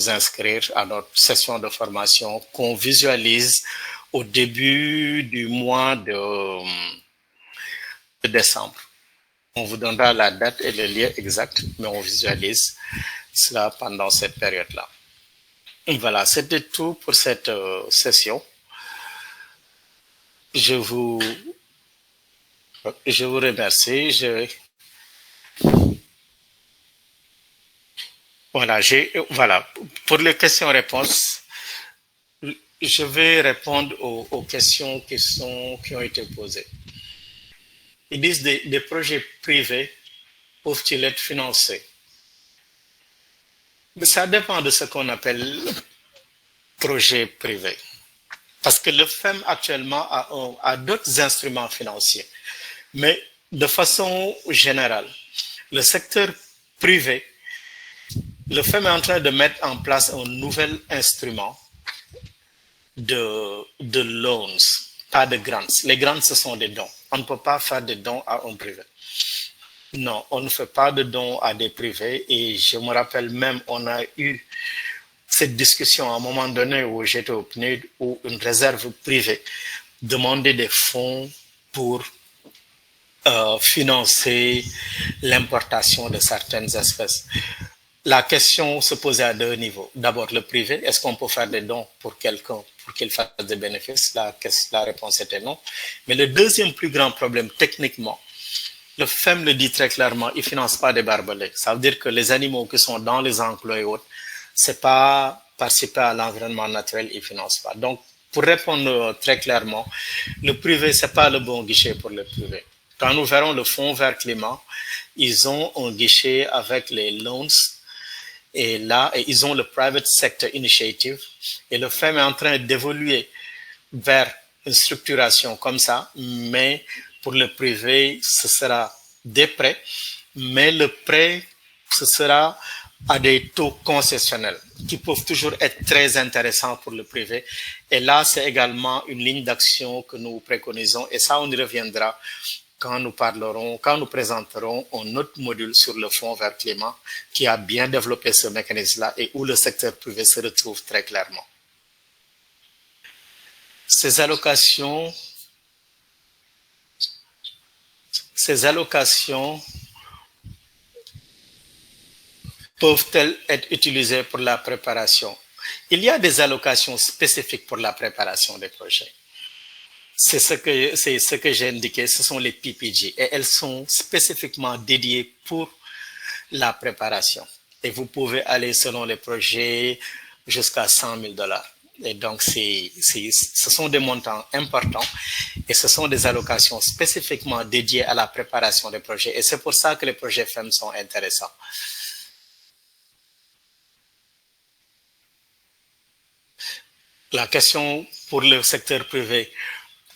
inscrire à notre session de formation qu'on visualise au début du mois de décembre. On vous donnera la date et le lieu exact, mais on visualise cela pendant cette période-là. Voilà, c'était tout pour cette session. Je vous remercie. Voilà, pour les questions-réponses, je vais répondre aux questions qui ont été posées. Ils disent des projets privés peuvent-ils être financés? Mais ça dépend de ce qu'on appelle projet privé. Parce que le FEM actuellement a d'autres instruments financiers. Mais de façon générale, le secteur privé, le FEM est en train de mettre en place un nouvel instrument de loans, pas de grants. Les grants, ce sont des dons. On ne peut pas faire des dons à un privé. Non, on ne fait pas de dons à des privés. Et je me rappelle même, on a eu cette discussion à un moment donné où j'étais au PNUD, où une réserve privée demandait des fonds pour financer l'importation de certaines espèces. La question se posait à deux niveaux. D'abord, le privé, est-ce qu'on peut faire des dons pour quelqu'un pour qu'il fasse des bénéfices? La réponse était non. Mais le deuxième plus grand problème, techniquement, le FEM le dit très clairement, il ne finance pas des barbelés. Ça veut dire que les animaux qui sont dans les enclos et autres, c'est pas participer à l'environnement naturel, ils ne financent pas. Donc, pour répondre très clairement, le privé, c'est pas le bon guichet pour le privé. Quand nous verrons le Fonds vert climat, ils ont un guichet avec les loans et là, ils ont le Private Sector Initiative et le FEM est en train d'évoluer vers une structuration comme ça, mais pour le privé, ce sera des prêts, mais le prêt, ce sera à des taux concessionnels qui peuvent toujours être très intéressants pour le privé. Et là, c'est également une ligne d'action que nous préconisons et ça, on y reviendra quand nous présenterons un autre module sur le Fonds vert climat qui a bien développé ce mécanisme-là et où le secteur privé se retrouve très clairement. Ces allocations peuvent-elles être utilisées pour la préparation? Il y a des allocations spécifiques pour la préparation des projets. C'est ce que j'ai indiqué, ce sont les PPG et elles sont spécifiquement dédiées pour la préparation. Et vous pouvez aller selon les projets jusqu'à $100,000. Et donc, ce sont des montants importants et ce sont des allocations spécifiquement dédiées à la préparation des projets. Et c'est pour ça que les projets FEM sont intéressants. La question pour le secteur privé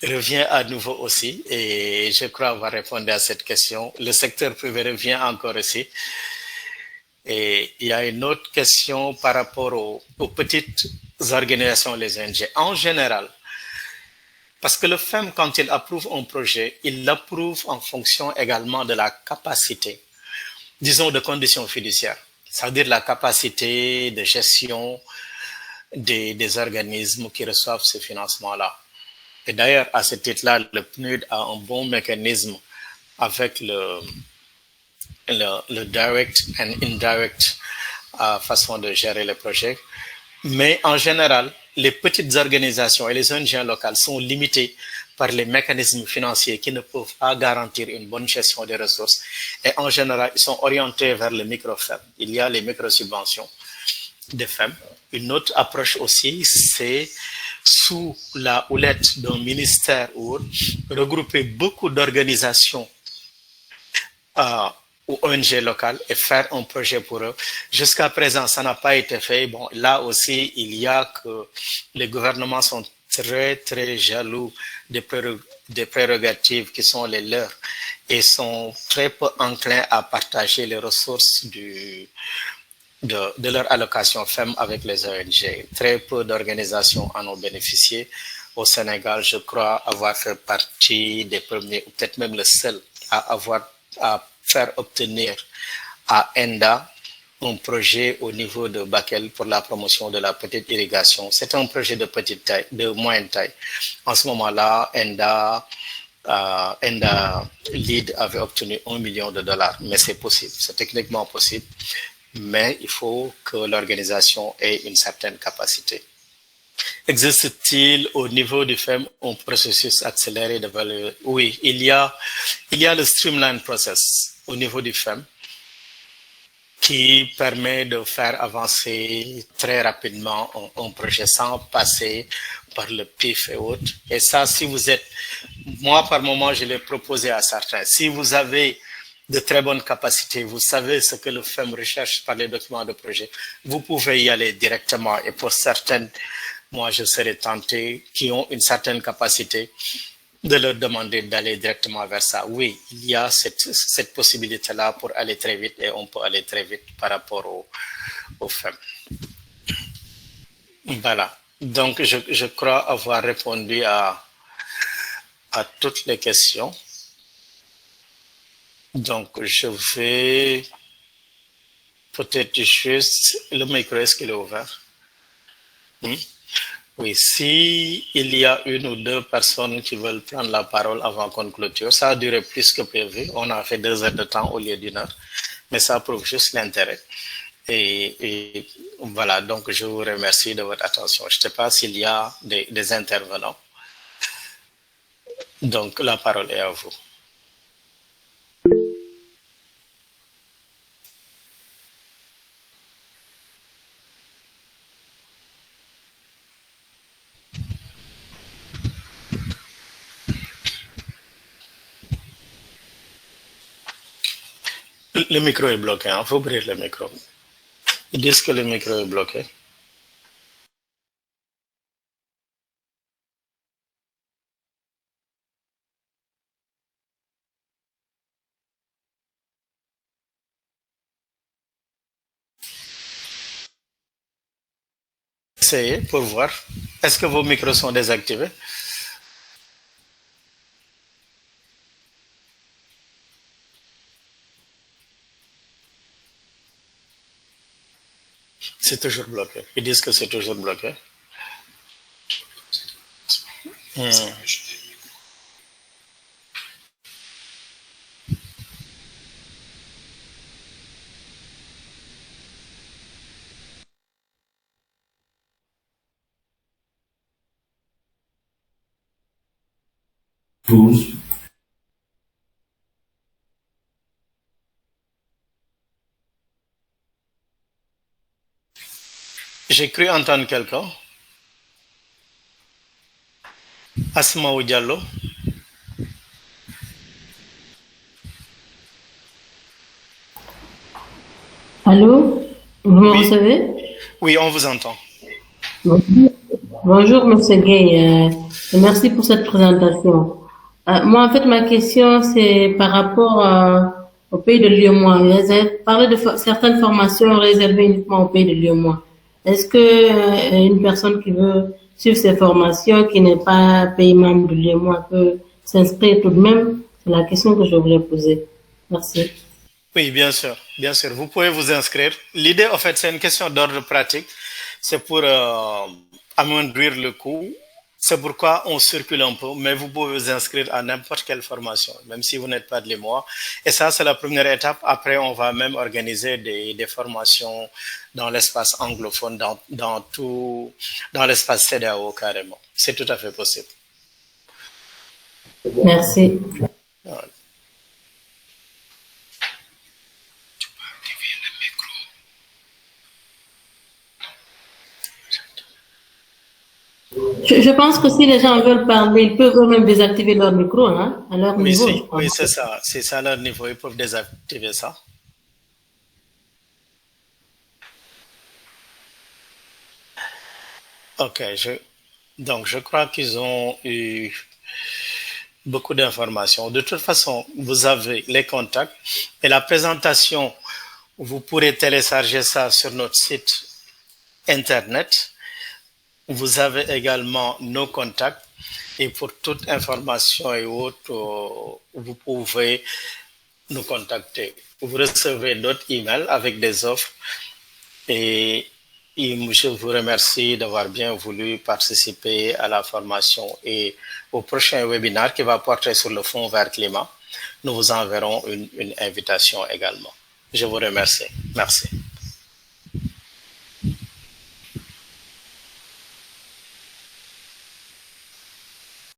revient à nouveau aussi, et je crois avoir répondu à cette question. Le secteur privé revient encore ici. Et il y a une autre question par rapport aux petites organisations, les ONG. En général, parce que le FEM, quand il approuve un projet, il l'approuve en fonction également de la capacité, disons, de conditions fiduciaires. Ça veut dire la capacité de gestion des organismes qui reçoivent ce financement-là. Et d'ailleurs, à ce titre-là, le PNUD a un bon mécanisme avec le direct and indirect façon de gérer le projet. Mais en général, les petites organisations et les ONG locales sont limitées par les mécanismes financiers qui ne peuvent pas garantir une bonne gestion des ressources. Et en général, ils sont orientés vers le micro-FEM. Il y a les micro-subventions des FEM. Une autre approche aussi, c'est sous la houlette d'un ministère ou regrouper beaucoup d'organisations ou ONG locales et faire un projet pour eux. Jusqu'à présent, ça n'a pas été fait. Bon, là aussi, il y a que les gouvernements sont très, très jaloux des prérogatives qui sont les leurs et sont très peu enclins à partager les ressources de leur allocation FEM avec les ONG. Très peu d'organisations en ont bénéficié. Au Sénégal, je crois avoir fait partie des premiers, ou peut-être même le seul, à faire obtenir à ENDA un projet au niveau de Bakel pour la promotion de la petite irrigation. C'est un projet de petite taille, de moyenne taille. En ce moment-là, Enda Lead avait obtenu $1 million, mais c'est possible, c'est techniquement possible, mais il faut que l'organisation ait une certaine capacité. Existe-t-il au niveau du FEM un processus accéléré de valeur? Oui, il y a le streamline process au niveau du FEM qui permet de faire avancer très rapidement un projet sans passer par le PIF et autres. Et ça, si vous êtes, moi par moment, je l'ai proposé à certains. Si vous avez de très bonnes capacités, vous savez ce que le FEM recherche par les documents de projet, vous pouvez y aller directement. Et pour certaines, moi, je serais tenté, qui ont une certaine capacité, de leur demander d'aller directement vers ça. Oui, il y a cette possibilité-là pour aller très vite et on peut aller très vite par rapport aux femmes. Voilà. Donc, je crois avoir répondu à toutes les questions. Donc, je vais peut-être juste... Le micro, est-ce qu'il est ouvert? Oui, si il y a une ou deux personnes qui veulent prendre la parole avant qu'on clôture, ça a duré plus que prévu. On a fait 2 heures de temps au lieu d'1 heure, mais ça prouve juste l'intérêt. Et voilà, donc je vous remercie de votre attention. Je ne sais pas s'il y a des intervenants. Donc la parole est à vous. Le micro est bloqué, il faut ouvrir le micro. Ils disent que le micro est bloqué. Essayez pour voir. Est-ce que vos micros sont désactivés? C'est toujours bloqué. Ils disent que c'est toujours bloqué. J'ai cru entendre quelqu'un. Asmaou Diallo. Allô? Vous me recevez? Oui, on vous entend. Bonjour, Monsieur Gay. Merci pour cette présentation. Moi, en fait, ma question, c'est par rapport au pays de Lyon-Moi. Vous avez parlé de certaines formations réservées uniquement au pays de Lyon-Moi. Est-ce que une personne qui veut suivre ces formations, qui n'est pas pays membre de Lyon-Moi, peut s'inscrire tout de même? C'est la question que je voulais poser. Merci. Oui, bien sûr, bien sûr. Vous pouvez vous inscrire. L'idée, en fait, c'est une question d'ordre pratique. C'est pour amoindrir le coût. C'est pourquoi on circule un peu, mais vous pouvez vous inscrire à n'importe quelle formation, même si vous n'êtes pas de l'EMOA. Et ça, c'est la première étape. Après, on va même organiser des formations dans l'espace anglophone, dans l'espace CEDEAO carrément. C'est tout à fait possible. Merci. Voilà. Je pense que si les gens veulent parler, ils peuvent eux-mêmes désactiver leur micro, hein, à leur niveau. Oui, c'est ça. C'est ça leur niveau. Ils peuvent désactiver ça. Ok. Donc, je crois qu'ils ont eu beaucoup d'informations. De toute façon, vous avez les contacts et la présentation. Vous pourrez télécharger ça sur notre site internet. Vous avez également nos contacts et pour toute information et autres, vous pouvez nous contacter. Vous recevrez d'autres emails avec des offres et je vous remercie d'avoir bien voulu participer à la formation et au prochain webinaire qui va porter sur le Fonds vert climat. Nous vous enverrons une invitation également. Je vous remercie. Merci.